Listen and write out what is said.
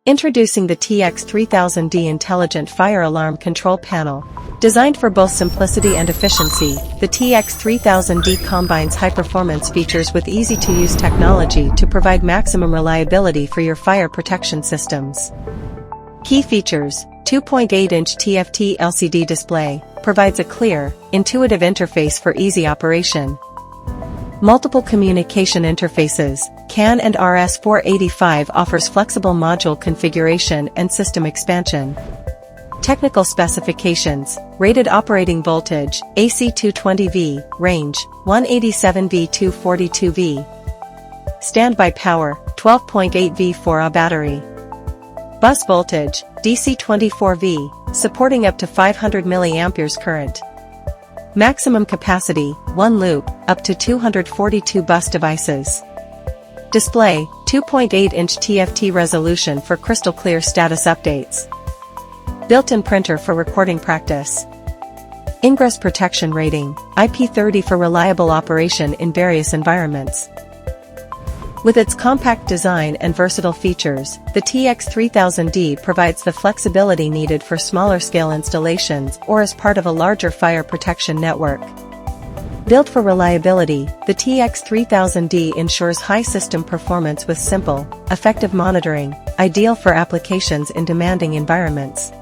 Introducing the TX3000D Intelligent Fire Alarm Control Panel. Designed for both simplicity and efficiency, the TX3000D combines high-performance features with easy-to-use technology to provide maximum reliability for your fire protection systems. Key features: 2.8-inch TFT LCD display, provides a clear, intuitive interface for easy operation. Multiple communication interfaces, CAN and RS-485 offers flexible module configuration and system expansion. Technical specifications: rated operating voltage, AC 220V, range, 187V-242V. Standby power, 12.8V 4A battery. Bus voltage, DC 24V, supporting up to 500 mA current. Maximum capacity, 1 loop, up to 242 bus devices. Display, 2.8-inch TFT resolution for crystal clear status updates. Built-in printer for recording practice. Ingress protection rating, IP30 for reliable operation in various environments. With its compact design and versatile features, the TX3000D provides the flexibility needed for smaller-scale installations or as part of a larger fire protection network. Built for reliability, the TX3000D ensures high system performance with simple, effective monitoring, ideal for applications in demanding environments.